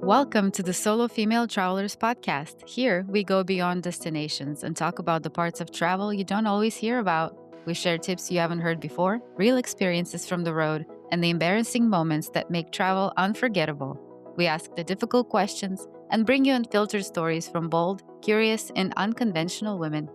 Welcome to the Solo Female Travelers podcast. Here, we go beyond destinations and talk about the parts of travel you don't always hear about. We share tips you haven't heard before, real experiences from the road, and the embarrassing moments that make travel unforgettable. We ask the difficult questions and bring you unfiltered stories from bold, curious, and unconventional women.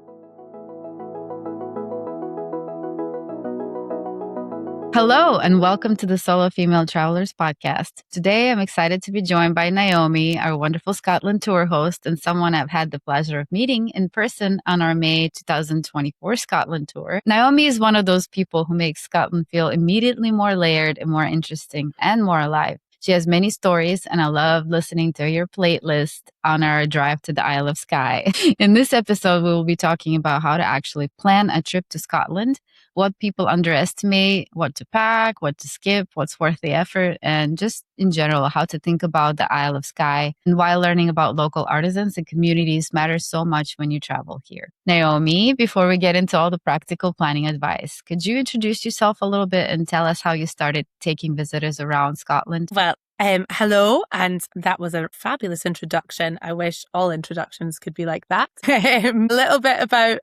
Hello, and welcome to the Solo Female Travelers podcast. Today, I'm excited to be joined by Naomi, our wonderful Scotland tour host, and someone I've had the pleasure of meeting in person on our May 2024 Scotland tour. Naomi is one of those people who makes Scotland feel immediately more layered and more interesting and more alive. She has many stories, and I love listening to your playlist on our drive to the Isle of Skye. In this episode, we will be talking about how to actually plan a trip to Scotland, what people underestimate, what to pack, what to skip, what's worth the effort, and just in general, how to think about the Isle of Skye and why learning about local artisans and communities matters so much when you travel here. Naomi, before we get into all the practical planning advice, could you introduce yourself a little bit and tell us how you started taking visitors around Scotland? Well, hello, and that was a fabulous introduction. I wish all introductions could be like that. A little bit about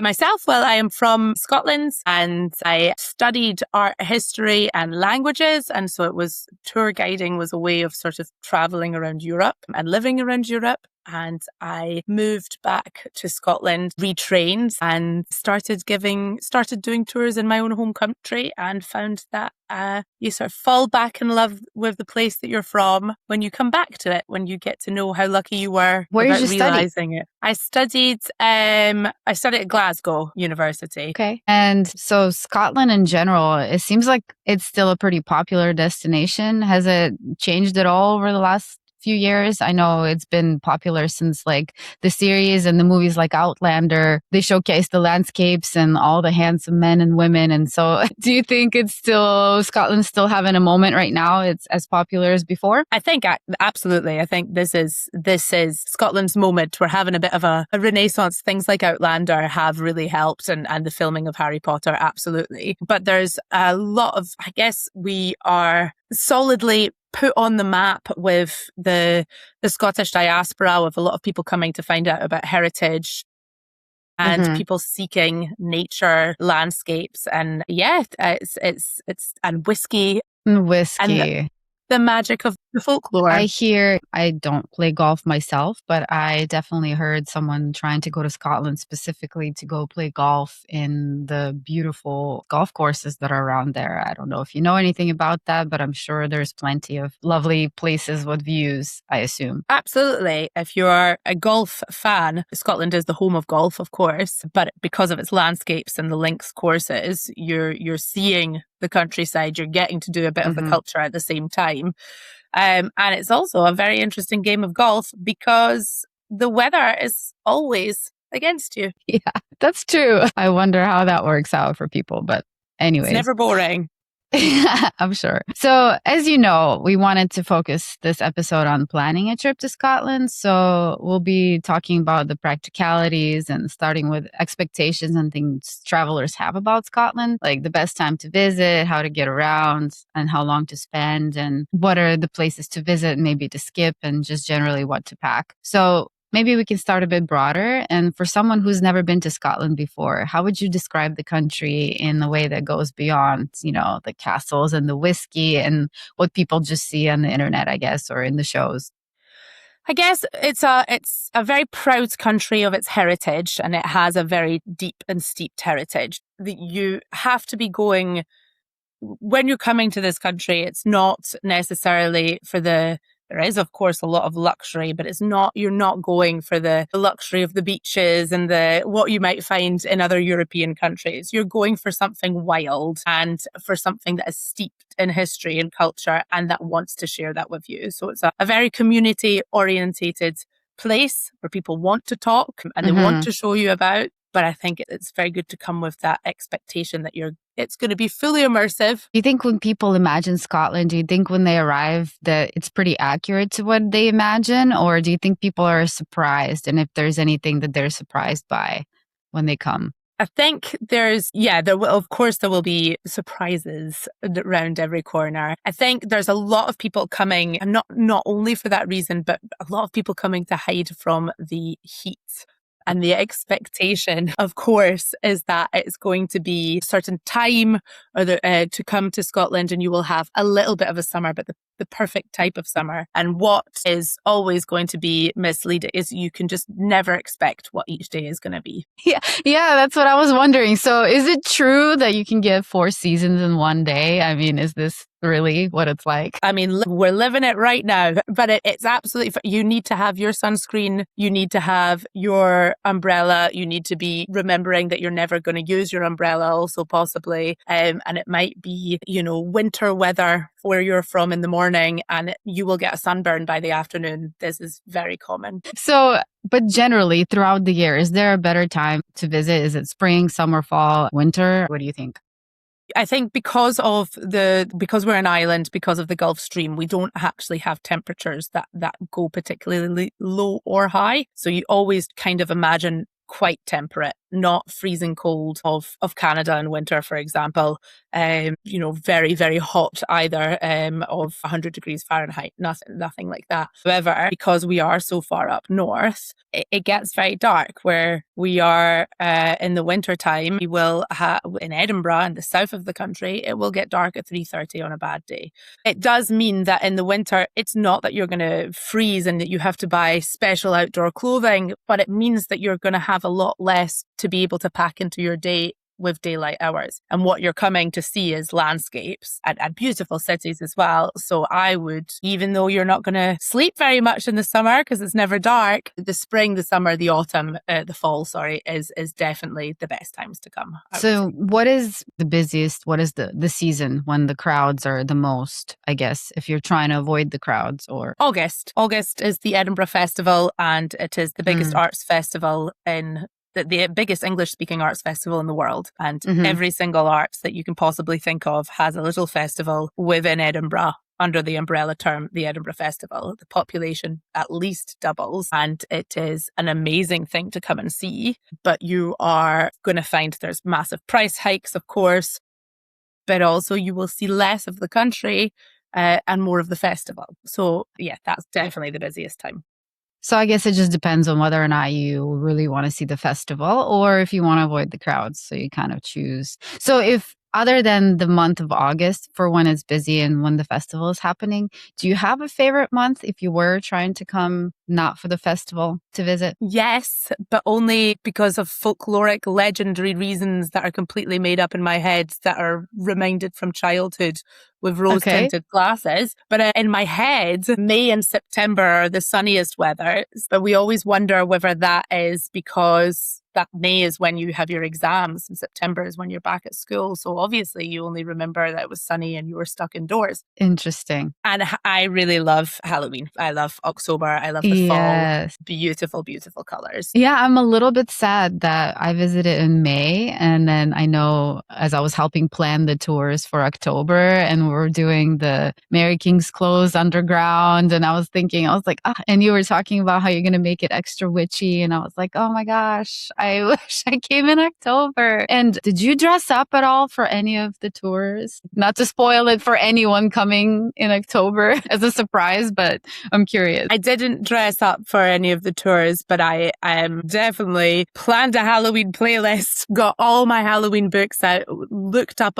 myself. Well, I am from Scotland and I studied art history and languages. And so tour guiding was a way of sort of traveling around Europe and living around Europe. And I moved back to Scotland, retrained, and started doing tours in my own home country, and found that you sort of fall back in love with the place that you're from when you come back to it, when you get to know how lucky you were Where did you realizing it. I studied at Glasgow University. Okay. And so Scotland in general, it seems like it's still a pretty popular destination. Has it changed at all over the last few years? I know it's been popular since like the series and the movies like Outlander. They showcase the landscapes and all the handsome men and women. And so do you think Scotland's still having a moment right now? It's as popular as before? I think absolutely. I think this is Scotland's moment. We're having a bit of a renaissance. Things like Outlander have really helped, and the filming of Harry Potter, absolutely. But there's a lot of, I guess we are solidly put on the map with the Scottish diaspora, with a lot of people coming to find out about heritage and people seeking nature landscapes, and it's and whisky. And the magic of the folklore. I don't play golf myself, but I definitely heard someone trying to go to Scotland specifically to go play golf in the beautiful golf courses that are around there. I don't know if you know anything about that, but I'm sure there's plenty of lovely places with views, I assume. Absolutely. If you're a golf fan, Scotland is the home of golf, of course, but because of its landscapes and the links courses, you're seeing the countryside, you're getting to do a bit of the culture at the same time. And it's also a very interesting game of golf because the weather is always against you. Yeah, that's true. I wonder how that works out for people, but anyways. It's never boring. I'm sure. So, as you know, we wanted to focus this episode on planning a trip to Scotland. So, we'll be talking about the practicalities and starting with expectations and things travelers have about Scotland, like the best time to visit, how to get around, and how long to spend, and what are the places to visit, maybe to skip, and just generally what to pack. So, maybe we can start a bit broader. And for someone who's never been to Scotland before, how would you describe the country in a way that goes beyond, the castles and the whiskey and what people just see on the internet, I guess, or in the shows? I guess it's a very proud country of its heritage, and it has a very deep and steeped heritage. That you have to be going when you're coming to this country. It's not necessarily there is, of course, a lot of luxury, but you're not going for the luxury of the beaches and what you might find in other European countries. You're going for something wild and for something that is steeped in history and culture and that wants to share that with you. So it's a very community orientated place where people want to talk and they want to show you about. But I think it's very good to come with that expectation that it's going to be fully immersive. Do you think when people imagine Scotland, do you think when they arrive that it's pretty accurate to what they imagine? Or do you think people are surprised? And if there's anything that they're surprised by when they come? I think there will, of course, there will be surprises around every corner. I think there's a lot of people coming, and not only for that reason, but a lot of people coming to hide from the heat. And the expectation, of course, is that it's going to be a certain time to come to Scotland, and you will have a little bit of a summer, but the perfect type of summer. And what is always going to be misleading is you can just never expect what each day is going to be. Yeah, that's what I was wondering. So is it true that you can get 4 seasons in one day? I mean, is this really what it's like? I mean, we're living it right now, but it's absolutely, you need to have your sunscreen, you need to have your umbrella, you need to be remembering that you're never going to use your umbrella also possibly, and it might be, winter weather where you're from in the morning and you will get a sunburn by the afternoon. This is very common. So, but generally throughout the year, is there a better time to visit? Is it spring, summer, fall, winter? What do you think? I think because we're an island, because of the Gulf Stream, we don't actually have temperatures that go particularly low or high. So you always kind of imagine quite temperate, not freezing cold of Canada in winter, for example. Very, very hot either, of 100 degrees Fahrenheit, nothing like that. However, because we are so far up north, it gets very dark where we are in the winter time. We will have in Edinburgh, in the south of the country, it will get dark at 3:30 on a bad day. It does mean that in the winter, it's not that you're going to freeze and that you have to buy special outdoor clothing, but it means that you're going to have a lot less to be able to pack into your day with daylight hours. And what you're coming to see is landscapes and beautiful cities as well. So I would, even though you're not going to sleep very much in the summer because it's never dark, the spring, the summer, the autumn, the fall, is definitely the best times to come. So what is the busiest? What is the season when the crowds are the most, I guess, if you're trying to avoid the crowds? Or August. August is the Edinburgh Festival, and it is the biggest arts festival in the biggest English-speaking arts festival in the world. And every single arts that you can possibly think of has a little festival within Edinburgh under the umbrella term, the Edinburgh Festival. The population at least doubles, and it is an amazing thing to come and see. But you are going to find there's massive price hikes, of course, but also you will see less of the country and more of the festival. So yeah, that's definitely the busiest time. So I guess it just depends on whether or not you really want to see the festival or if you want to avoid the crowds. So you kind of choose. So if other than the month of August for when it's busy and when the festival is happening, do you have a favorite month if you were trying to come not for the festival to visit? Yes, but only because of folkloric, legendary reasons that are completely made up in my head that are reminded from childhood with rose-tinted glasses. But in my head, May and September are the sunniest weather. But we always wonder whether that is because that May is when you have your exams and September is when you're back at school. So obviously you only remember that it was sunny and you were stuck indoors. Interesting. And I really love Halloween. I love October. I love the fall. Beautiful, beautiful colors. Yeah, I'm a little bit sad that I visited in May. And then I know as I was helping plan the tours for October and we were doing the Mary King's Close underground. And I was like, and you were talking about how you're going to make it extra witchy. And I was like, oh my gosh, I wish I came in October. And did you dress up at all for any of the tours? Not to spoil it for anyone coming in October as a surprise, but I'm curious. I didn't dress up for any of the tours, but I definitely planned a Halloween playlist, got all my Halloween books out, looked up,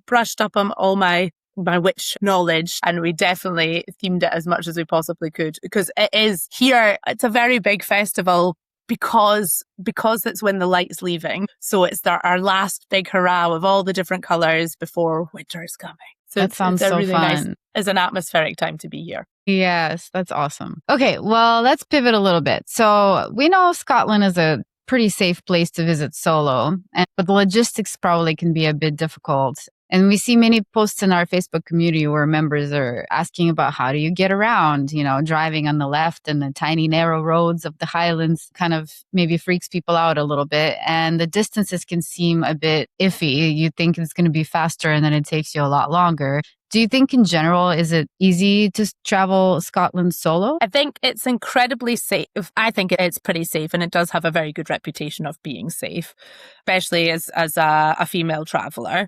brushed up on all my witch knowledge, and we definitely themed it as much as we possibly could because it is here. It's a very big festival because it's when the light's leaving. So it's our last big hurrah of all the different colors before winter is coming. So that sounds so really fun. Nice. It's an atmospheric time to be here. Yes, that's awesome. Okay, well, let's pivot a little bit. So we know Scotland is a pretty safe place to visit solo, but the logistics probably can be a bit difficult. And we see many posts in our Facebook community where members are asking about how do you get around, driving on the left and the tiny narrow roads of the Highlands kind of maybe freaks people out a little bit. And the distances can seem a bit iffy. You think it's going to be faster and then it takes you a lot longer. Do you think in general, is it easy to travel Scotland solo? I think it's incredibly safe. I think it's pretty safe, and it does have a very good reputation of being safe, especially as a female traveler.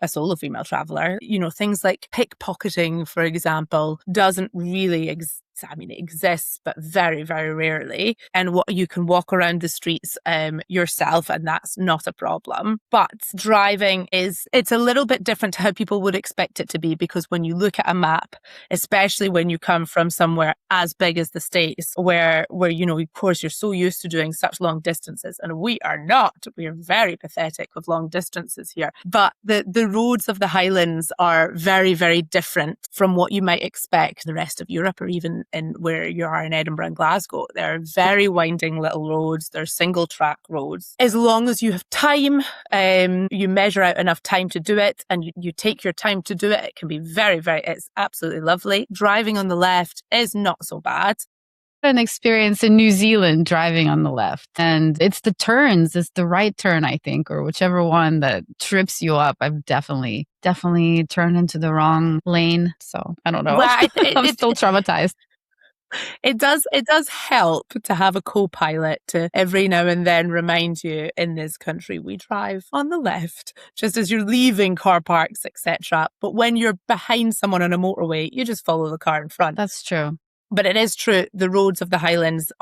A solo female traveler, things like pickpocketing, for example, doesn't really it exists, but very, very rarely. And what you can walk around the streets yourself, and that's not a problem. But driving it's a little bit different to how people would expect it to be, because when you look at a map, especially when you come from somewhere as big as the States, where of course, you're so used to doing such long distances, and we are not. We are very pathetic with long distances here. But the roads of the Highlands are very, very different from what you might expect in the rest of Europe, or even in where you are in Edinburgh and Glasgow. They're very winding little roads. They're single track roads. As long as you have time, you measure out enough time to do it, and you take your time to do it, it can be very, very, it's absolutely lovely. Driving on the left is not so bad. An experience in New Zealand driving on the left, and it's the turns, it's the right turn, I think, or whichever one that trips you up. I've definitely turned into the wrong lane, so I don't know. Well, I'm still traumatized. It does help to have a co-pilot to every now and then remind you, in this country we drive on the left, just as you're leaving car parks, etc. But when you're behind someone on a motorway, you just follow the car in front. That's true. But it is true, the roads of the Highlands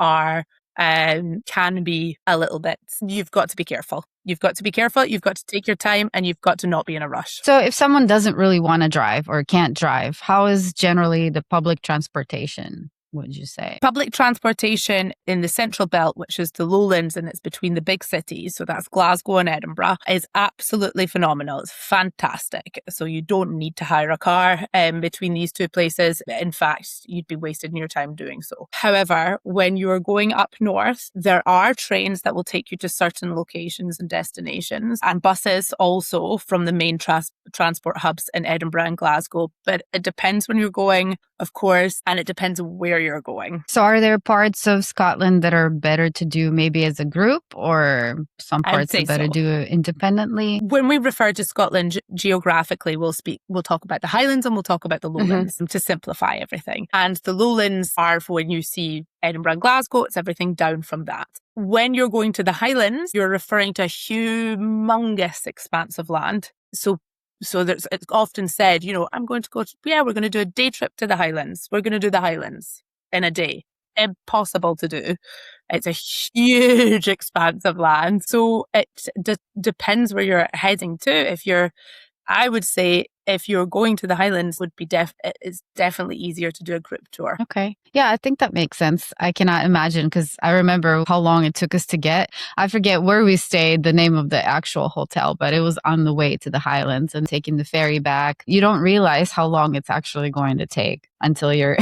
can be a little bit, you've got to be careful. You've got to be careful, you've got to take your time, and you've got to not be in a rush. So if someone doesn't really want to drive or can't drive, how is generally the public transportation? Would you say? Public transportation in the Central Belt, which is the lowlands, and it's between the big cities, so that's Glasgow and Edinburgh, is absolutely phenomenal. It's fantastic. So you don't need to hire a car between these two places. In fact, you'd be wasting your time doing so. However, when you're going up north, there are trains that will take you to certain locations and destinations, and buses also from the main transport hubs in Edinburgh and Glasgow. But it depends when you're going, of course, and it depends where you're going. So are there parts of Scotland that are better to do maybe as a group, or some parts are better to do independently? When we refer to Scotland geographically, we'll talk about the Highlands and we'll talk about the lowlands to simplify everything. And the lowlands are, for when you see Edinburgh and Glasgow, it's everything down from that. When you're going to the Highlands, you're referring to a humongous expanse of land. So it's often said, we're going to do a day trip to the Highlands. We're going to do the Highlands in a day. Impossible to do. It's a huge expanse of land. So it depends where you're heading to. I would say if you're going to the Highlands, it's definitely easier to do a group tour. Okay. Yeah, I think that makes sense. I cannot imagine, because I remember how long it took us to get. I forget where we stayed, the name of the actual hotel, but it was on the way to the Highlands and taking the ferry back. You don't realize how long it's actually going to take until you're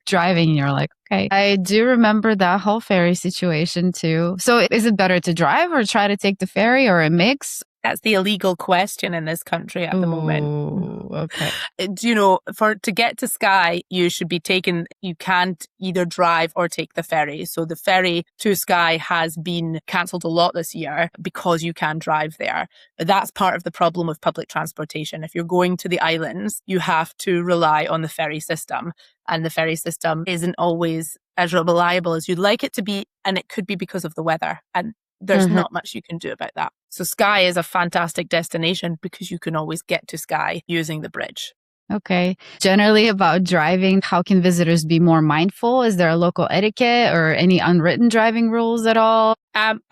driving and you're like, okay. I do remember that whole ferry situation too. So is it better to drive or try to take the ferry, or a mix? That's the illegal question in this country at the moment. Okay. To get to Skye, you can't either drive or take the ferry. So the ferry to Skye has been cancelled a lot this year because you can't drive there. That's part of the problem with public transportation. If you're going to the islands, you have to rely on the ferry system. And the ferry system isn't always as reliable as you'd like it to be. And it could be because of the weather. And there's not much you can do about that. So Skye is a fantastic destination because you can always get to Skye using the bridge. Okay. Generally about driving, how can visitors be more mindful? Is there a local etiquette or any unwritten driving rules at all?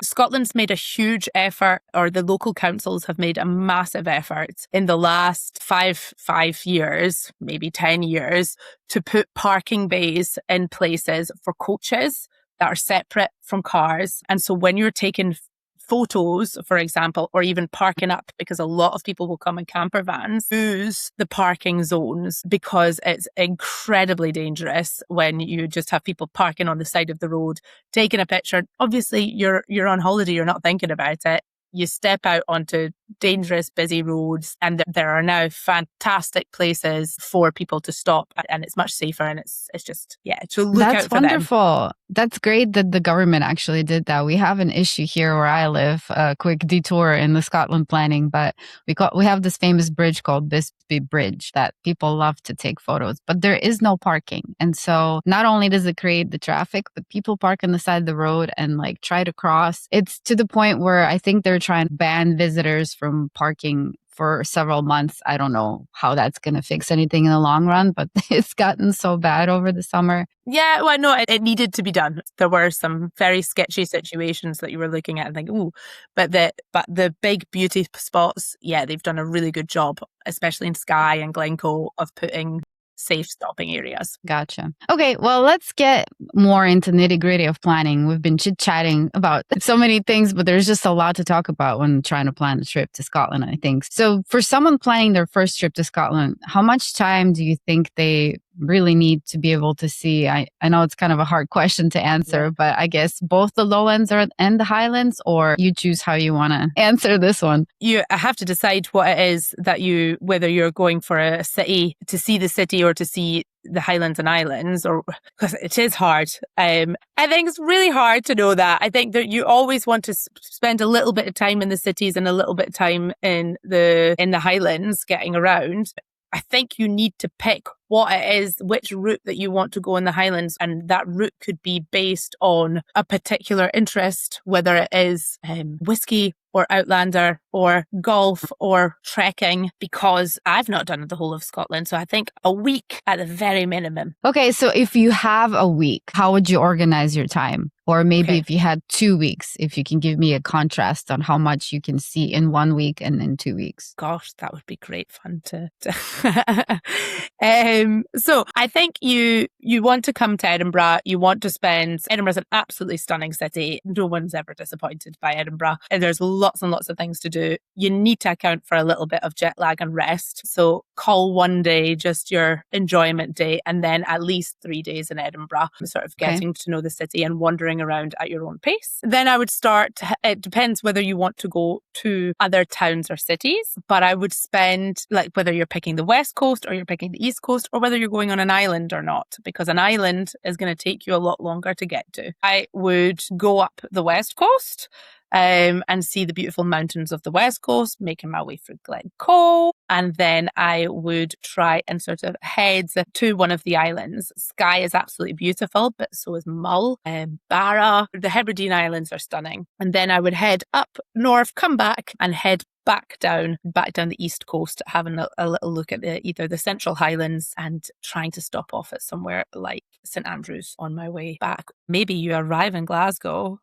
Scotland's made a huge effort, or the local councils have made a massive effort in the last five years, maybe 10 years, to put parking bays in places for coaches that are separate from cars. And so when you're taking photos, for example, or even parking up, because a lot of people will come in camper vans, use the parking zones, because it's incredibly dangerous when you just have people parking on the side of the road, taking a picture. Obviously, you're on holiday, you're not thinking about it. You step out onto dangerous, busy roads. And there are now fantastic places for people to stop, and it's much safer, and it's just, to look That's out for them. wonderful. That's great that the government actually did that. We have an issue here where I live, a quick detour in the Scotland planning, but we have this famous bridge called Bisbee Bridge that people love to take photos, but there is no parking. And so not only does it create the traffic, but people park on the side of the road and like try to cross. It's to the point where I think they're trying to ban visitors from parking for several months. I don't know how that's going to fix anything in the long run, but it's gotten so bad over the summer. Yeah, well, no, it needed to be done. There were some very sketchy situations that you were looking at and thinking, ooh, but the big beauty spots, they've done a really good job, especially in Skye and Glencoe, of putting safe stopping areas. Gotcha. Okay, well, let's get more into nitty-gritty of planning. We've been chit-chatting about so many things, but there's just a lot to talk about when trying to plan a trip to Scotland, I think. So for someone planning their first trip to Scotland, how much time do you think they really need to be able to see? I know it's kind of a hard question to answer, but I guess both the lowlands and the Highlands, or you choose how you want to answer this one. You have to decide what it is that whether you're going for a city to see the city or to see the Highlands and Islands, or because it is hard. I think it's really hard to know that. I think that you always want to spend a little bit of time in the cities and a little bit of time in the Highlands getting around. I think you need to pick what it is, which route that you want to go in the Highlands. And that route could be based on a particular interest, whether it is whisky or Outlander or golf or trekking, because I've not done the whole of Scotland. So I think a week at the very minimum. Okay, so if you have a week, how would you organize your time? Or maybe if you had 2 weeks, if you can give me a contrast on how much you can see in 1 week and in 2 weeks. Gosh, that would be great fun to so I think you want to come to Edinburgh. You want to spend... Edinburgh's an absolutely stunning city. No one's ever disappointed by Edinburgh. And there's lots and lots of things to do. You need to account for a little bit of jet lag and rest. So call one day just your enjoyment day, and then at least 3 days in Edinburgh, sort of getting to know the city and wandering around at your own pace. Then I would start... It depends whether you want to go to other towns or cities, but I would spend, like, whether you're picking the West Coast or you're picking the East Coast, or whether you're going on an island or not, because an island is going to take you a lot longer to get to. I would go up the West Coast and see the beautiful mountains of the West Coast, making my way through Glencoe. And then I would try and sort of head to one of the islands. Skye is absolutely beautiful, but so is Mull and Barra. The Hebridean Islands are stunning. And then I would head up north, come back, and head back down the East Coast, having a little look at either the Central Highlands and trying to stop off at somewhere like St Andrews on my way back. Maybe you arrive in Glasgow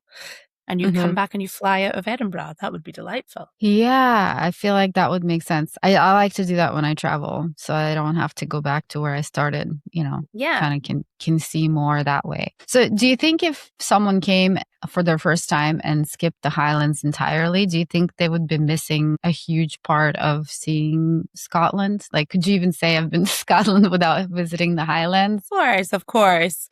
and you come back and you fly out of Edinburgh. That would be delightful. Yeah, I feel like that would make sense. I like to do that when I travel, so I don't have to go back to where I started, kind of can see more that way. So do you think if someone came for their first time and skipped the Highlands entirely, do you think they would be missing a huge part of seeing Scotland? Like, could you even say I've been to Scotland without visiting the Highlands? Of course,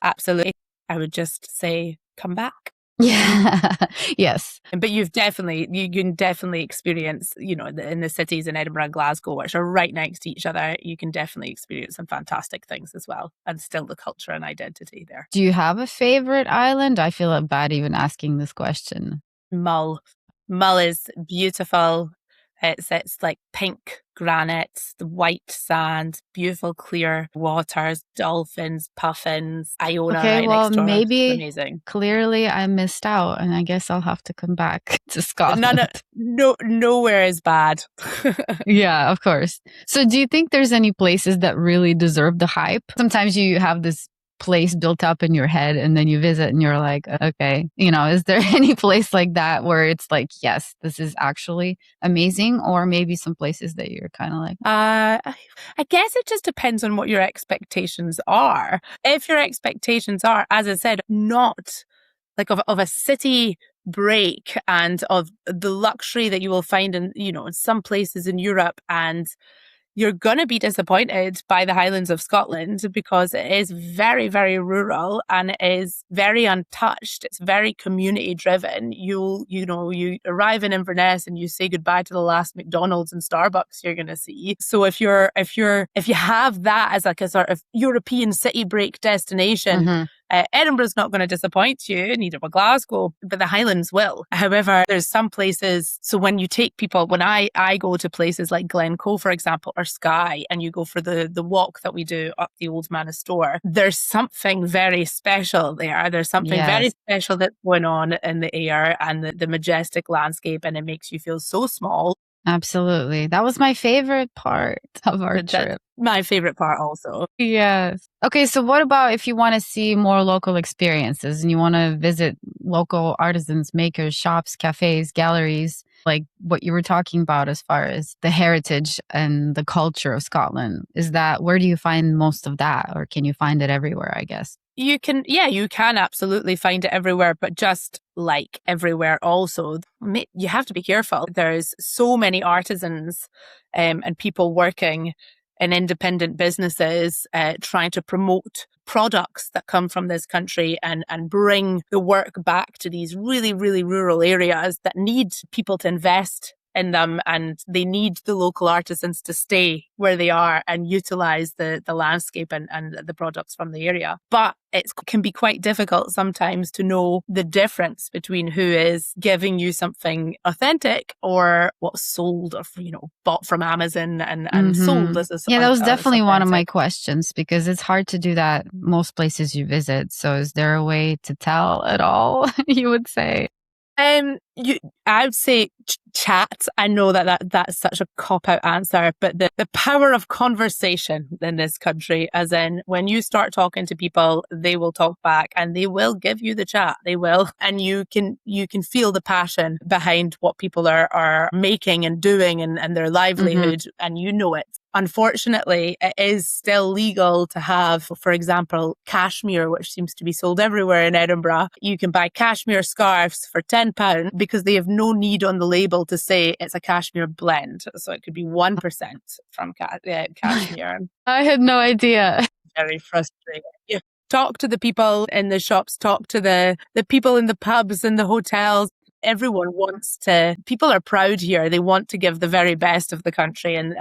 absolutely. I would just say, come back. Yeah. Yes. But you can definitely experience, in the cities in Edinburgh and Glasgow, which are right next to each other, you can definitely experience some fantastic things as well, and still the culture and identity there. Do you have a favorite island? I feel bad even asking this question. Mull is beautiful. It's like pink granite, the white sand, beautiful clear waters, dolphins, puffins, Iona right next door. Maybe amazing. Clearly I missed out, and I guess I'll have to come back to Scotland. Nowhere is bad. Yeah, of course. So do you think there's any places that really deserve the hype? Sometimes you have this place built up in your head and then you visit and you're like, okay, is there any place like that where it's like, yes, this is actually amazing? Or maybe some places that you're kind of like, I guess it just depends on what your expectations are. If your expectations are, as I said, not like of a city break and of the luxury that you will find in, in some places in Europe, and you're going to be disappointed by the Highlands of Scotland because it is very, very rural and it is very untouched. It's very community driven. You arrive in Inverness and you say goodbye to the last McDonald's and Starbucks you're going to see. So if you have that as like a sort of European city break destination, Edinburgh's not going to disappoint you, neither will Glasgow, but the Highlands will. However, there's some places, so when you take people, when I go to places like Glencoe, for example, or Skye, and you go for the walk that we do up the Old Manor Store, there's something very special there. There's something very special that's going on in the air and the majestic landscape, and it makes you feel so small. Absolutely. That was my favorite part of our trip. My favorite part also. Yes. Okay, so what about if you want to see more local experiences and you want to visit local artisans, makers, shops, cafes, galleries, like what you were talking about as far as the heritage and the culture of Scotland? Where do you find most of that, or can you find it everywhere, I guess? You can absolutely find it everywhere, but just like everywhere also, you have to be careful. There's so many artisans and people working in independent businesses trying to promote products that come from this country and bring the work back to these really, really rural areas that need people to invest in them, and they need the local artisans to stay where they are and utilize the landscape and the products from the area. But it can be quite difficult sometimes to know the difference between who is giving you something authentic or what's sold or, bought from Amazon and sold as a Yeah, that was definitely one of my questions, because it's hard to do that most places you visit. So is there a way to tell at all, you would say? I would say chat. I know that's such a cop-out answer, but the power of conversation in this country, as in when you start talking to people, they will talk back and they will give you the chat. They will. And you can feel the passion behind what people are making and doing and their livelihood, and you know it. Unfortunately, it is still legal to have, for example, cashmere, which seems to be sold everywhere in Edinburgh. You can buy cashmere scarves for £10 because they have no need on the label to say it's a cashmere blend. So it could be 1% from cashmere. I had no idea. Very frustrating. You talk to the people in the shops, talk to the people in the pubs and the hotels. Everyone people are proud here. They want to give the very best of the country, and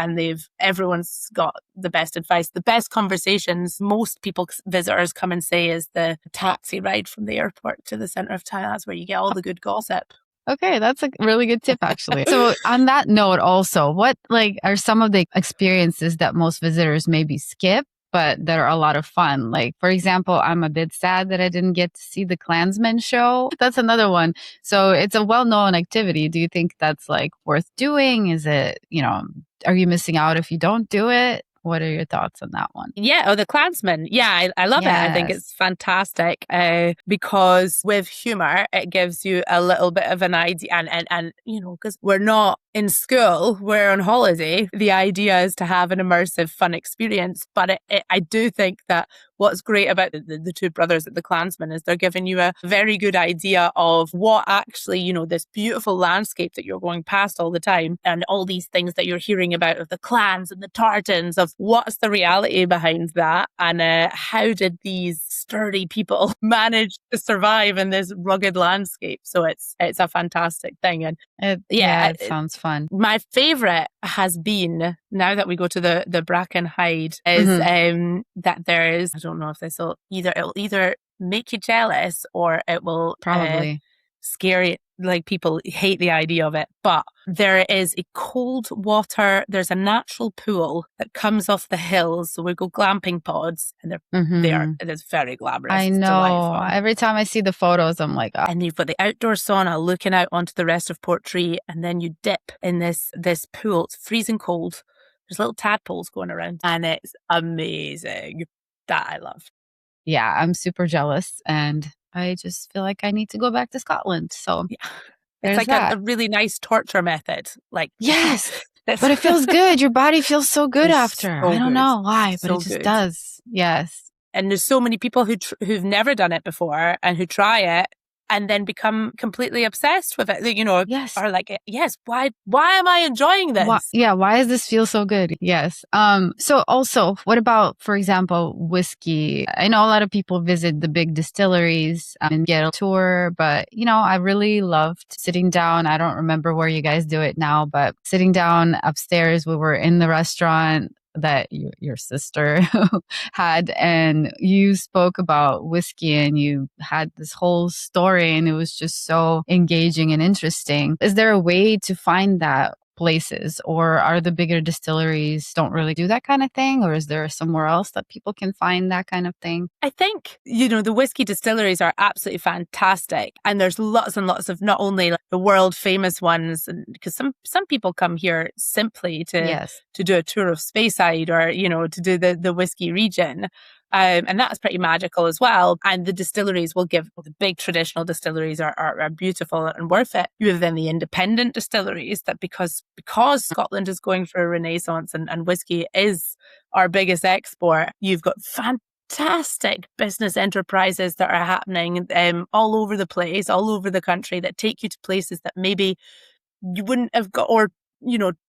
everyone's got the best advice, the best conversations. Most visitors come and say is the taxi ride from the airport to the centre of town. That's where you get all the good gossip. Okay, that's a really good tip, actually. So on that note also, what are some of the experiences that most visitors maybe skip, but that are a lot of fun? Like, for example, I'm a bit sad that I didn't get to see the Klansmen show. That's another one. So it's a well-known activity. Do you think that's worth doing? Is it, are you missing out if you don't do it? What are your thoughts on that one? Yeah. The Klansmen. Yeah, I love it. I think it's fantastic because with humor, it gives you a little bit of an idea. And because we're not in school, we're on holiday. The idea is to have an immersive, fun experience. But I do think that what's great about the two brothers at the Klansmen is they're giving you a very good idea of what actually, this beautiful landscape that you're going past all the time and all these things that you're hearing about of the clans and the tartans, of what's the reality behind that and how did these sturdy people manage to survive in this rugged landscape. So it's a fantastic thing. And it sounds fun. My favorite has been, now that we go to the Bracken Hide, is that there is, I don't know if this will it'll either make you jealous or it will probably scare you. People hate the idea of it, but there is a cold water, there's a natural pool that comes off the hills. So we go glamping pods and it is very glamorous. I know. Every time I see the photos, I'm like, oh. And you've got the outdoor sauna looking out onto the rest of Portree, and then you dip in this pool. It's freezing cold. There's little tadpoles going around and it's amazing. That I love. Yeah, I'm super jealous and I just feel like I need to go back to Scotland. So yeah, it's a really nice torture method. Yes, but it feels good. Your body feels so good after. I don't know why, but it just does. Yes. And there's so many people who've never done it before and who try it and then become completely obsessed with it. You know, Yes. are like, yes, why am I enjoying this? Why does this feel so good? Yes. So also, what about, for example, whiskey? I know a lot of people visit the big distilleries and get a tour, but I really loved sitting down. I don't remember where you guys do it now, but sitting down upstairs, we were in the restaurant that your sister had, and you spoke about whiskey and you had this whole story, and it was just so engaging and interesting. Is there a way to find that places, or are the bigger distilleries don't really do that kind of thing, or is there somewhere else that people can find that kind of thing? I think, the whiskey distilleries are absolutely fantastic. And there's lots and lots of not only like the world famous ones, because some people come here simply Yes. to do a tour of Speyside or, to do the whiskey region. And that's pretty magical as well. And the distilleries will give, the big traditional distilleries are beautiful and worth it. You have then the independent distilleries that because Scotland is going through a renaissance and whiskey is our biggest export, you've got fantastic business enterprises that are happening all over the place, all over the country, that take you to places that maybe you wouldn't have got, or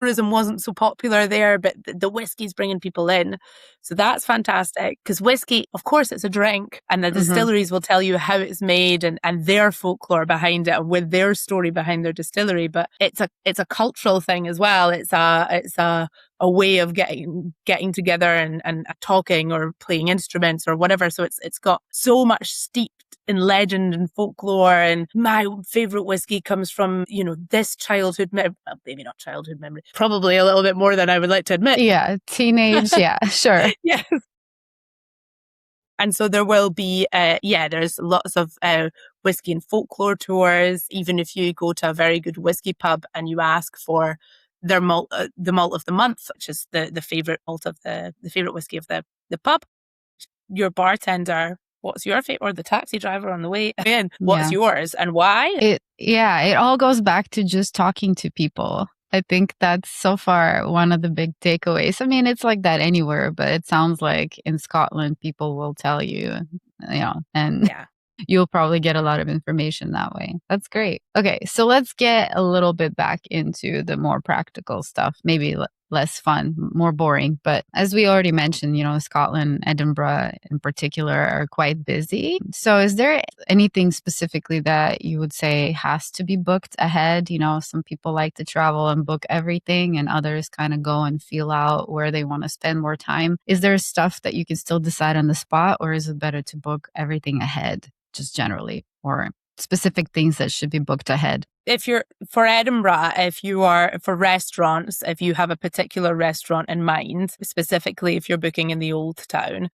tourism wasn't so popular there, but the whiskey's bringing people in. So that's fantastic, because whiskey, of course, it's a drink, and the distilleries will tell you how it's made and their folklore behind it with their story behind their distillery. But it's a cultural thing as well. It's a way of getting together and talking or playing instruments or whatever. So it's got so much steeped in legend and folklore. And my favorite whiskey comes from, this childhood memory, maybe not childhood memory, probably a little bit more than I would like to admit. Yeah, teenage. Yeah, sure. Yes. And so there will be, there's lots of whiskey and folklore tours. Even if you go to a very good whiskey pub and you ask for their malt, the malt of the month, which is the favorite malt of the favorite whiskey of the pub, your bartender, what's your favorite, or the taxi driver on the way in, what's yours and why? It all goes back to just talking to people. I think that's so far one of the big takeaways. I mean, it's like that anywhere, but it sounds like in Scotland, people will tell you, and you'll probably get a lot of information that way. That's great. Okay, so let's get a little bit back into the more practical stuff, maybe less fun, more boring. But as we already mentioned, Scotland, Edinburgh in particular are quite busy. So is there anything specifically that you would say has to be booked ahead? Some people like to travel and book everything, and others kind of go and feel out where they want to spend more time. Is there stuff that you can still decide on the spot, or is it better to book everything ahead, just generally, or specific things that should be booked ahead? If you're for Edinburgh, if you are for restaurants, if you have a particular restaurant in mind, specifically if you're booking in the old town,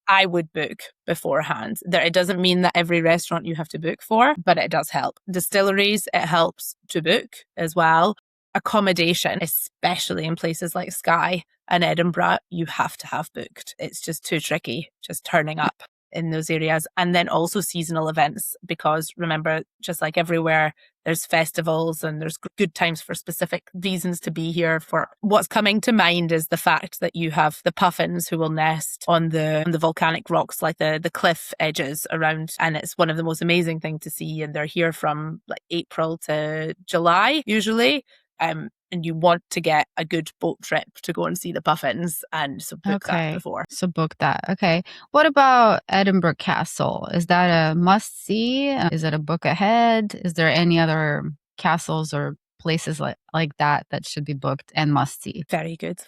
I would book beforehand. It doesn't mean that every restaurant you have to book for, but it does help. Distilleries, it helps to book as well. Accommodation, especially in places like Skye and Edinburgh, you have to have booked. It's just too tricky, just turning up in those areas. And then also seasonal events, because remember, just like everywhere, there's festivals and there's good times for specific reasons to be here. For what's coming to mind is the fact that you have the puffins who will nest on the volcanic rocks, like the cliff edges around. And it's one of the most amazing things to see. And they're here from like April to July, usually. And you want to get a good boat trip to go and see the puffins, and so book that before. So book that. Okay. What about Edinburgh Castle? Is that a must-see? Is it a book ahead? Is there any other castles or places like that should be booked and must-see? Very good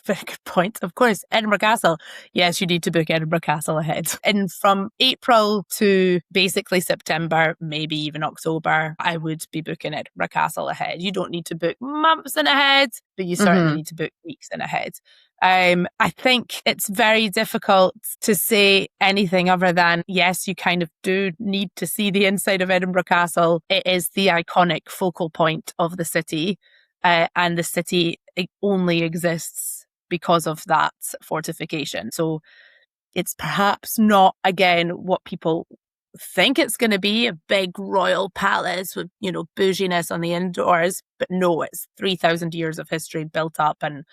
point. Of course, Edinburgh Castle. Yes, you need to book Edinburgh Castle ahead. And from April to basically September, maybe even October, I would be booking Edinburgh Castle ahead. You don't need to book months in ahead, but you certainly need to book weeks in ahead. I think it's very difficult to say anything other than, yes, you kind of do need to see the inside of Edinburgh Castle. It is the iconic focal point of the city, and the city only exists because of that fortification. So it's perhaps not, again, what people think it's going to be, a big royal palace with, bouginess on the indoors. But no, it's 3,000 years of history built up, and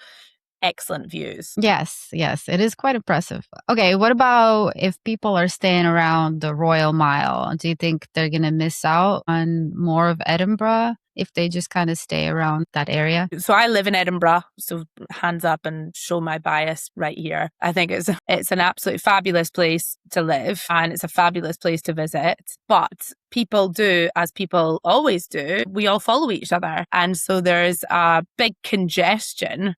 excellent views. Yes, yes, it is quite impressive. Okay, what about if people are staying around the Royal Mile? Do you think they're going to miss out on more of Edinburgh if they just kind of stay around that area? So I live in Edinburgh, so hands up and show my bias right here. I think it's an absolutely fabulous place to live and it's a fabulous place to visit. But people do, as people always do, we all follow each other. And so there's a big congestion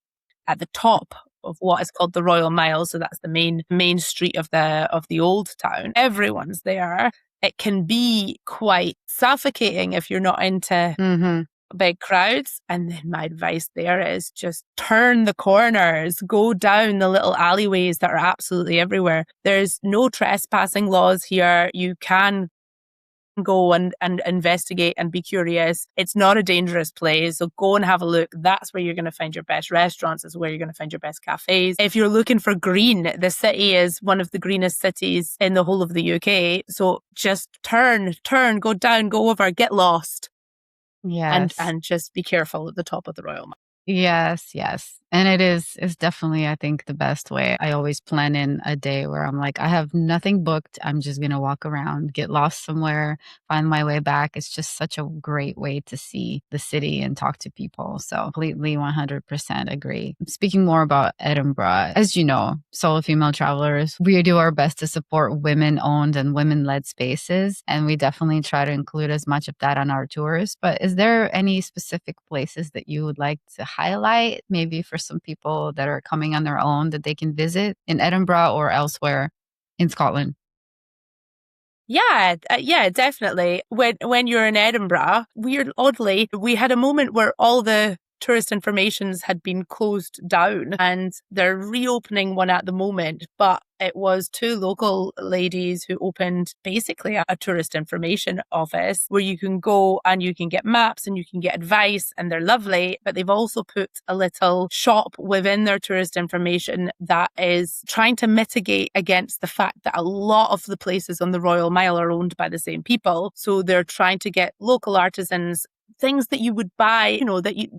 at the top of what is called the Royal Mile. So that's the main street of the old town. Everyone's there. It can be quite suffocating if you're not into big crowds. And then my advice there is just turn the corners, go down the little alleyways that are absolutely everywhere. There's no trespassing laws here. You can go and investigate and be curious. It's not a dangerous place. So go and have a look. That's where you're going to find your best restaurants. That's where you're going to find your best cafes. If you're looking for green, the city is one of the greenest cities in the whole of the UK. So just turn, go down, go over, get lost. Yes. And just be careful at the top of the Royal Mile. Yes, yes. And it's definitely, I think, the best way. I always plan in a day where I'm like, I have nothing booked. I'm just going to walk around, get lost somewhere, find my way back. It's just such a great way to see the city and talk to people. So completely 100% agree. Speaking more about Edinburgh, as you know, solo female travelers, we do our best to support women-owned and women-led spaces. And we definitely try to include as much of that on our tours. But is there any specific places that you would like to highlight, maybe for some people that are coming on their own that they can visit in Edinburgh or elsewhere in Scotland? Yeah, definitely. When you're in Edinburgh, oddly, we had a moment where all the tourist informations had been closed down and they're reopening one at the moment. But it was two local ladies who opened basically a tourist information office where you can go and you can get maps and you can get advice and they're lovely. But they've also put a little shop within their tourist information that is trying to mitigate against the fact that a lot of the places on the Royal Mile are owned by the same people. So they're trying to get local artisans things that you would buy,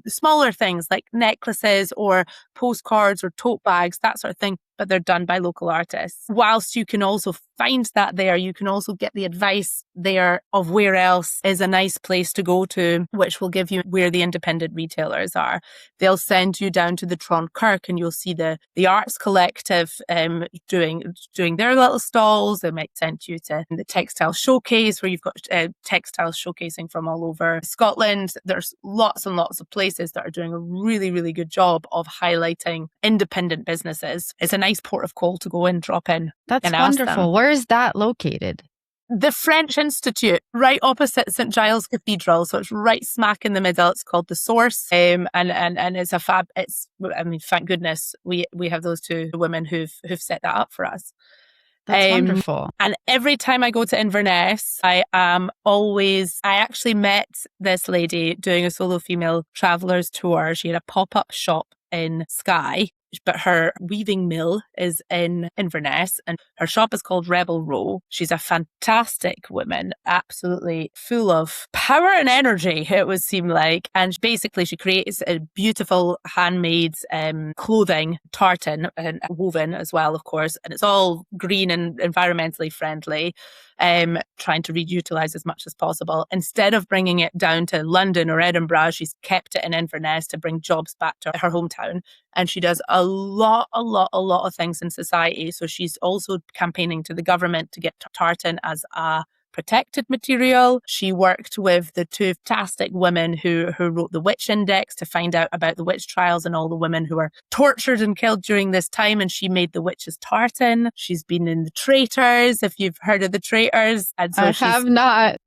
smaller things like necklaces or postcards or tote bags, that sort of thing, but they're done by local artists. Whilst you can also find that there, you can also get the advice there of where else is a nice place to go to, which will give you where the independent retailers are. They'll send you down to the Kirk and you'll see the Arts Collective doing their little stalls. They might send you to the Textile Showcase where you've got textiles showcasing from all over Scotland. There's lots and lots of places that are doing a really, really good job of highlighting independent businesses. It's a nice port of call to go and drop in. That's wonderful. Where is that located? The French Institute, right opposite St Giles Cathedral. So it's right smack in the middle. It's called The Source. And it's thank goodness we have those two women who've set that up for us. That's wonderful. And every time I go to Inverness, I actually met this lady doing a solo female travelers tour. She had a pop-up shop in Skye, but her weaving mill is in Inverness and her shop is called Rebel Row. She's a fantastic woman, absolutely full of power and energy, it would seem like. And basically she creates a beautiful handmade clothing, tartan and woven as well, of course. And it's all green and environmentally friendly. Trying to reutilize as much as possible. Instead of bringing it down to London or Edinburgh, she's kept it in Inverness to bring jobs back to her hometown. And she does a lot of things in society. So she's also campaigning to the government to get tartan as a protected material. She worked with the two fantastic women who wrote the Witch Index to find out about the witch trials and all the women who were tortured and killed during this time. And she made the witches tartan. She's been in the Traitors, if you've heard of the Traitors. And so I have not.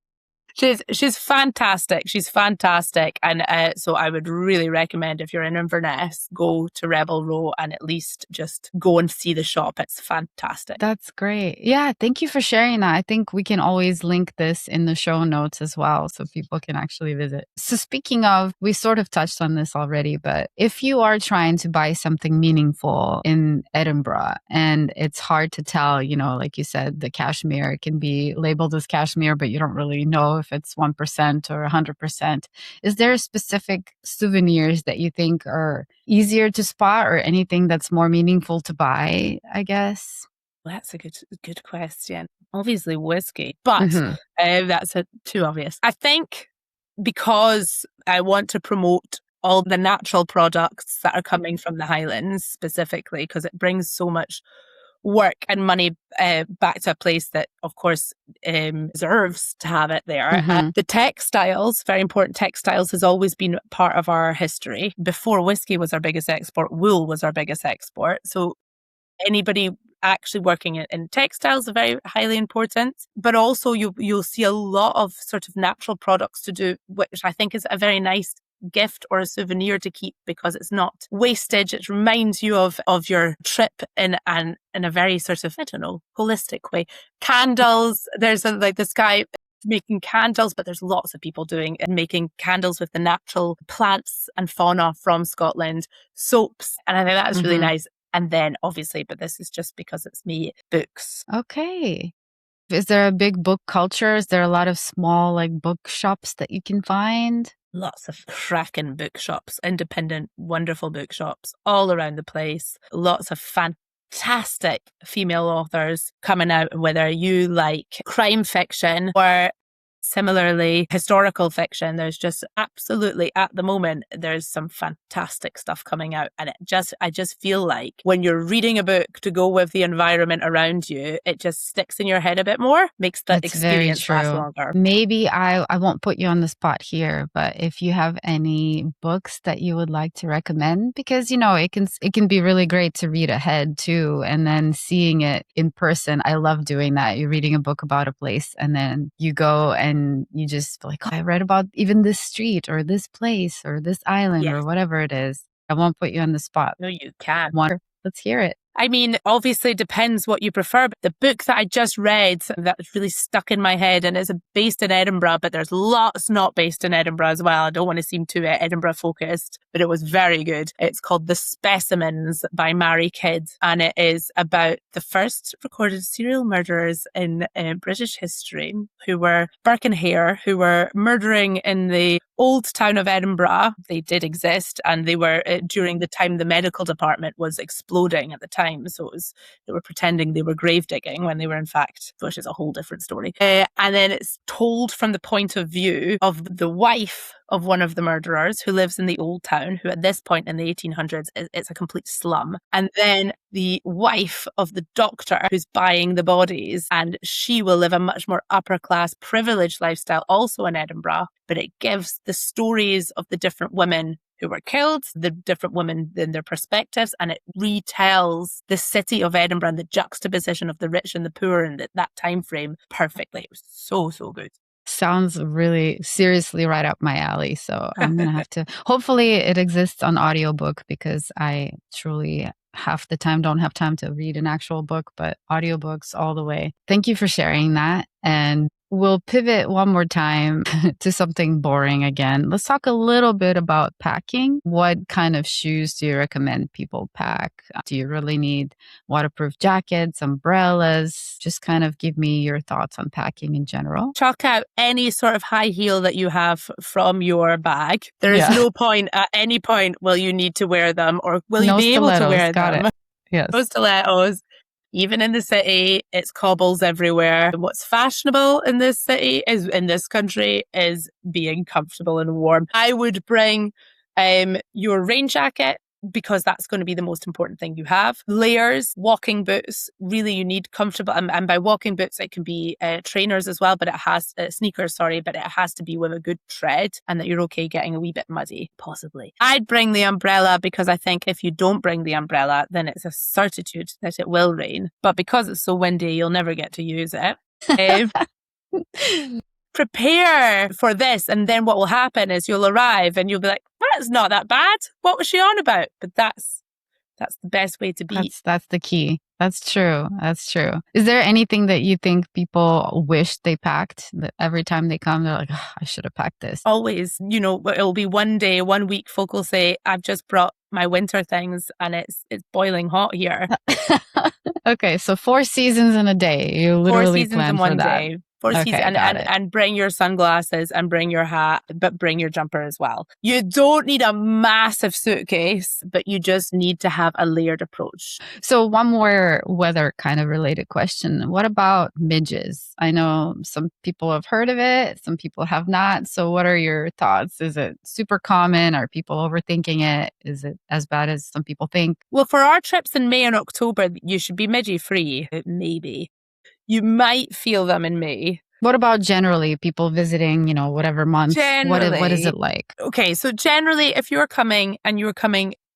She's fantastic. She's fantastic. And so I would really recommend if you're in Inverness, go to Rebel Row and at least just go and see the shop. It's fantastic. That's great. Yeah, thank you for sharing that. I think we can always link this in the show notes as well so people can actually visit. So speaking of, we sort of touched on this already, but if you are trying to buy something meaningful in Edinburgh and it's hard to tell, like you said, the cashmere can be labeled as cashmere, but you don't really know if if it's 1% or 100%. Is there specific souvenirs that you think are easier to spot or anything that's more meaningful to buy, I guess? Well, that's a good question. Obviously whiskey, but Hmm. that's too obvious. I think because I want to promote all the natural products that are coming from the Highlands specifically, because it brings so much work and money back to a place that, of course, deserves to have it there. Hmm. The textiles, very important, textiles has always been part of our history. Before whiskey was our biggest export, wool was our biggest export. So anybody actually working in textiles are very highly important, but also you'll see a lot of sort of natural products to do, which I think is a very nice gift or a souvenir to keep because it's not wastage. It reminds you of your trip in a very sort of, I don't know, holistic way. Candles, there's like this guy making candles, but there's lots of people doing and making candles with the natural plants and fauna from Scotland, soaps, and I think that's really Hmm. nice. And then obviously, but this is just because it's me, books. Okay. Is there a big book culture? Is there a lot of small like bookshops that you can find? Lots of cracking bookshops, independent, wonderful bookshops all around the place. Lots of fantastic female authors coming out, whether you like crime fiction or similarly historical fiction. There's just absolutely, at the moment, there's some fantastic stuff coming out. And I just feel like when you're reading a book to go with the environment around you, it just sticks in your head a bit more, makes the That's very experience last true. longer. Maybe I won't put you on the spot here, but if you have any books that you would like to recommend, because it can be really great to read ahead too, and then seeing it in person. I love doing that. You're reading a book about a place, and then you go and you just feel like, oh, I read about even this street or this place or this island or Yes. whatever it is. I won't put you on the spot. No, you can. Let's hear it. I mean, obviously it depends what you prefer, but the book that I just read that really stuck in my head and is based in Edinburgh, but there's lots not based in Edinburgh as well. I don't want to seem too Edinburgh focused, but it was very good. It's called The Specimens by Mary Kidd, and it is about the first recorded serial murderers in British history who were Burke and Hare, who were murdering in the old town of Edinburgh. They did exist, and they were during the time the medical department was exploding at the time. So they were pretending they were grave digging when they were in fact, which is a whole different story. And then it's told from the point of view of the wife of one of the murderers who lives in the old town, who at this point in the 1800s, it's a complete slum. And then the wife of the doctor who's buying the bodies, and she will live a much more upper class privileged lifestyle also in Edinburgh, but it gives the stories of the different women who were killed, the different women in their perspectives, and it retells the city of Edinburgh and the juxtaposition of the rich and the poor in that time frame perfectly. It was so good. Sounds really seriously right up my alley. So I'm going to have to, hopefully it exists on audiobook because I truly half the time don't have time to read an actual book, but audiobooks all the way. Thank you for sharing that. And we'll pivot one more time to something boring again. Let's talk a little bit about packing. What kind of shoes do you recommend people pack? Do you really need waterproof jackets, umbrellas? Just kind of give me your thoughts on packing in general. Chalk out any sort of high heel that you have from your bag. There is Yeah. no point at any point will you need to wear them or will you No be able to stilettos. wear Got them. it. Yes. No stilettos. Even in the city, it's cobbles everywhere. What's fashionable in this city in this country is being comfortable and warm. I would bring your rain jacket because that's going to be the most important thing you have. Layers, walking boots, really you need comfortable, and by walking boots, it can be trainers as well, but it has, sneakers, sorry, but it has to be with a good tread and that you're okay getting a wee bit muddy, possibly. I'd bring the umbrella because I think if you don't bring the umbrella, then it's a certitude that it will rain. But because it's so windy, you'll never get to use it. Prepare for this, and then what will happen is you'll arrive and you'll be like, that's not that bad. What was she on about? But that's the best way to be. That's the key. That's true. That's true. Is there anything that you think people wish they packed that every time they come, they're like, oh, I should have packed this? Always, it'll be one day, 1 week, folk will say, I've just brought my winter things and it's boiling hot here. Okay, so 4 seasons in a day. You 4 literally seasons plan in for one that. day. Four skis Okay, got it. and bring your sunglasses and bring your hat, but bring your jumper as well. You don't need a massive suitcase, but you just need to have a layered approach. So one more weather kind of related question. What about midges? I know some people have heard of it, some people have not. So what are your thoughts? Is it super common? Are people overthinking it? Is it as bad as some people think? Well, for our trips in May and October, you should be midgie free, maybe. You might feel them in May. What about generally people visiting, whatever month? What is it like? Okay, so generally, if you're coming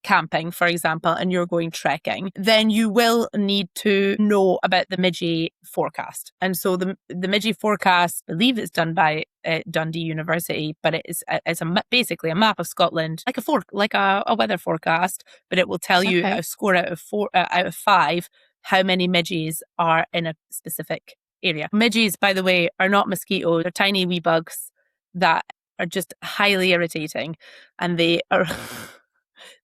camping, for example, and you're going trekking, then you will need to know about the Midgie forecast. And so the Midgie forecast, I believe it's done by Dundee University, but it's basically a map of Scotland, like a weather forecast, but it will tell you a score out of 5 how many midges are in a specific area. Midges, by the way, are not mosquitoes. They're tiny wee bugs that are just highly irritating. And they are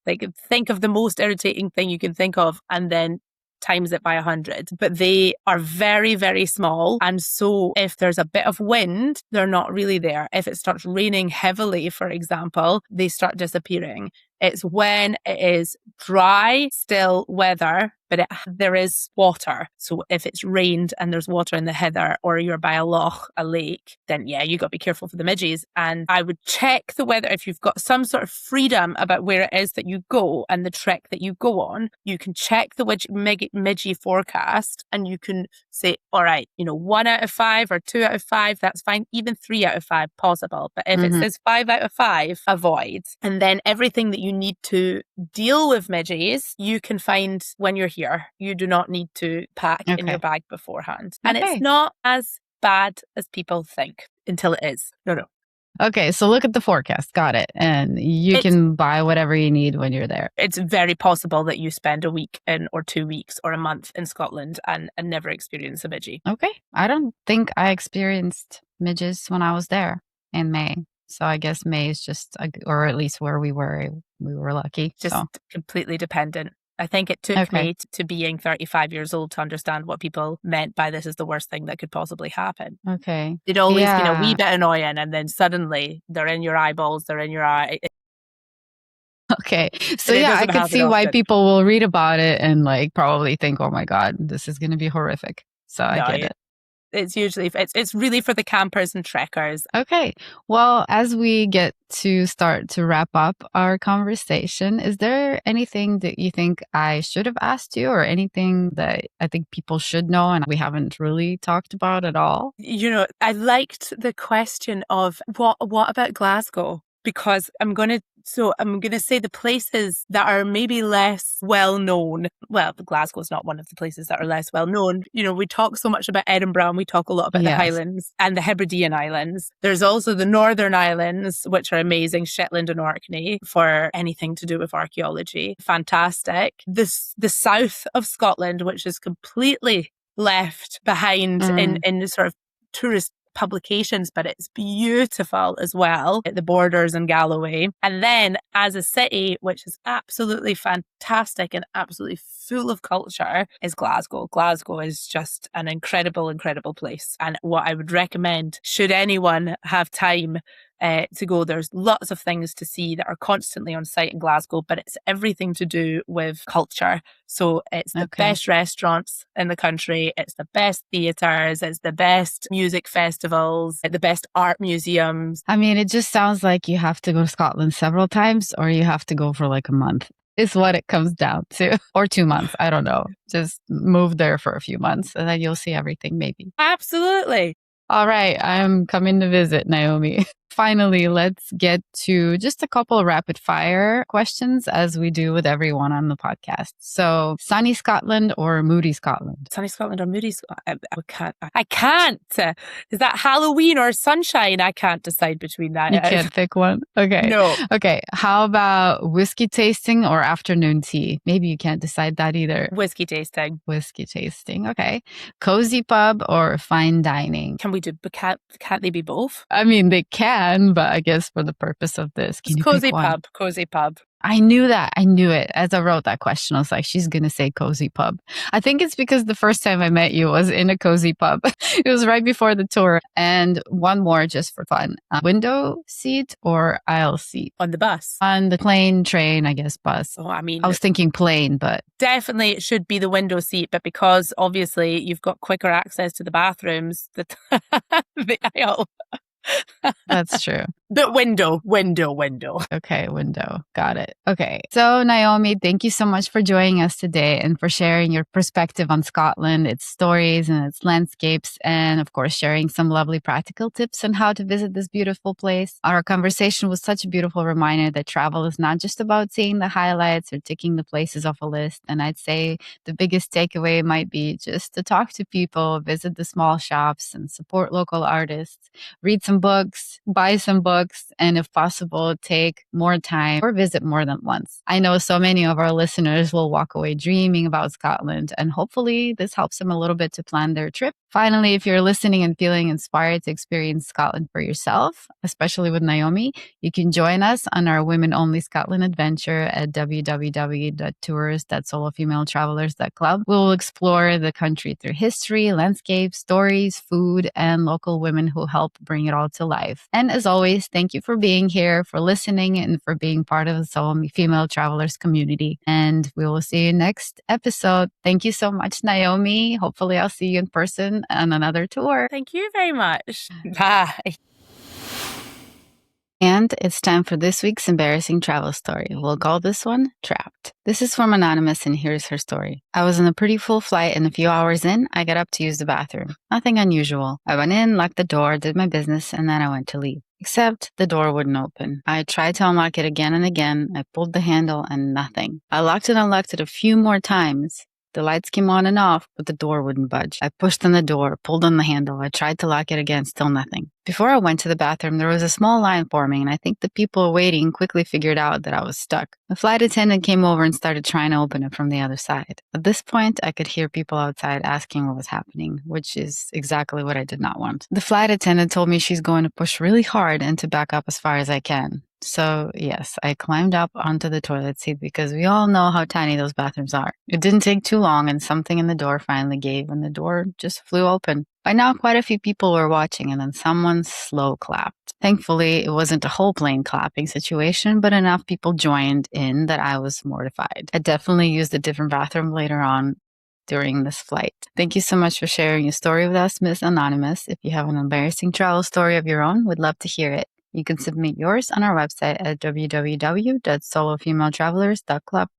like, think of the most irritating thing you can think of and then times it by 100. But they are very, very small. And so if there's a bit of wind, they're not really there. If it starts raining heavily, for example, they start disappearing. It's when it is dry, still weather, but there is water. So if it's rained and there's water in the heather or you're by a loch, a lake, then yeah, you got to be careful for the midges. And I would check the weather. If you've got some sort of freedom about where it is that you go and the trek that you go on, you can check the midgie forecast and you can say, all right, 1 out of 5 or 2 out of 5, that's fine. Even 3 out of 5 possible. But if it says 5 out of 5, avoid. And then everything that you need to deal with midges, you can find when you're here. You do not need to pack in your bag beforehand. And it's not as bad as people think until it is. No. Okay, so look at the forecast. Got it. And you can buy whatever you need when you're there. It's very possible that you spend a week or 2 weeks or a month in Scotland and never experience a midgie. Okay. I don't think I experienced midges when I was there in May. So I guess May is just, or at least where we were lucky. Just completely dependent. I think it took me to being 35 years old to understand what people meant by this is the worst thing that could possibly happen. Okay. It'd always been a wee bit annoying, and then suddenly they're in your eyeballs, they're in your eye. Okay. So I could see why people will read about it and probably think, oh my God, this is going to be horrific. So I get it. It's usually, it's really for the campers and trekkers. Okay. Well, as we get to start to wrap up our conversation, is there anything that you think I should have asked you or anything that I think people should know and we haven't really talked about at all? I liked the question of what about Glasgow? Because I'm going to say the places that are maybe less well known. Well, Glasgow is not one of the places that are less well known. We talk so much about Edinburgh and we talk a lot about the Highlands and the Hebridean Islands. There's also the Northern Islands, which are amazing, Shetland and Orkney, for anything to do with archaeology. Fantastic. The south of Scotland, which is completely left behind in the sort of tourist publications, but it's beautiful as well at the Borders and Galloway. And then as a city, which is absolutely fantastic and absolutely full of culture, is Glasgow. Glasgow is just an incredible, incredible place. And what I would recommend, should anyone have time to go, there's lots of things to see that are constantly on site in Glasgow, but it's everything to do with culture. So it's the best restaurants in the country, it's the best theatres, it's the best music festivals, the best art museums. I mean, it just sounds like you have to go to Scotland several times or you have to go for a month. Is what it comes down to. Or 2 months. I don't know. Just move there for a few months and then you'll see everything maybe. Absolutely. All right. I'm coming to visit, Naomi. Finally, let's get to just a couple of rapid fire questions as we do with everyone on the podcast. So, sunny Scotland or moody Scotland? Sunny Scotland or moody Scotland? I can't. Is that Halloween or sunshine? I can't decide between that. You can't pick one? Okay. No. Okay. How about whiskey tasting or afternoon tea? Maybe you can't decide that either. Whiskey tasting. Whiskey tasting. Okay. Cozy pub or fine dining? Can't they be both? I mean, they can, but I guess for the purpose of this, can you cozy pick one? Cozy pub. I knew that. I knew it. As I wrote that question, I was like, she's going to say cozy pub. I think it's because the first time I met you was in a cozy pub. It was right before the tour. And one more just for fun. Window seat or aisle seat? On the bus. On the plane, train, I guess, bus. Oh, I mean, I was thinking plane, but definitely it should be the window seat. But because obviously you've got quicker access to the bathrooms, the aisle. That's true. The window. Okay, window. Got it. Okay. So, Naomi, thank you so much for joining us today and for sharing your perspective on Scotland, its stories and its landscapes, and of course, sharing some lovely practical tips on how to visit this beautiful place. Our conversation was such a beautiful reminder that travel is not just about seeing the highlights or ticking the places off a list. And I'd say the biggest takeaway might be just to talk to people, visit the small shops, and support local artists, read some books, buy some books, and if possible, take more time or visit more than once. I know so many of our listeners will walk away dreaming about Scotland, and hopefully this helps them a little bit to plan their trip. Finally, if you're listening and feeling inspired to experience Scotland for yourself, especially with Naomi, you can join us on our women-only Scotland adventure at www.tours.solofemaletravelers.club. We'll explore the country through history, landscape, stories, food, and local women who help bring it all to life. And as always, thank you for being here, for listening, and for being part of the Solo Female Travelers community. And we will see you next episode. Thank you so much, Naomi. Hopefully I'll see you in person on another tour. Thank you very much. Bye. And it's time for this week's embarrassing travel story. We'll call this one Trapped. This is from Anonymous, and here's her story. I was on a pretty full flight, and a few hours in, I got up to use the bathroom. Nothing unusual. I went in, locked the door, did my business, and then I went to leave. Except the door wouldn't open. I tried to unlock it again and again. I pulled the handle and nothing. I locked and unlocked it a few more times. The lights came on and off, but the door wouldn't budge. I pushed on the door, pulled on the handle. I tried to lock it again, still nothing. Before I went to the bathroom, there was a small line forming, and I think the people waiting quickly figured out that I was stuck. The flight attendant came over and started trying to open it from the other side. At this point, I could hear people outside asking what was happening, which is exactly what I did not want. The flight attendant told me she's going to push really hard and to back up as far as I can. So, yes, I climbed up onto the toilet seat because we all know how tiny those bathrooms are. It didn't take too long, and something in the door finally gave, and the door just flew open. By now, quite a few people were watching, and then someone slow clapped. Thankfully, it wasn't a whole plane clapping situation, but enough people joined in that I was mortified. I definitely used a different bathroom later on during this flight. Thank you so much for sharing your story with us, Miss Anonymous. If you have an embarrassing travel story of your own, we'd love to hear it. You can submit yours on our website at www.solofemaletravelers.club.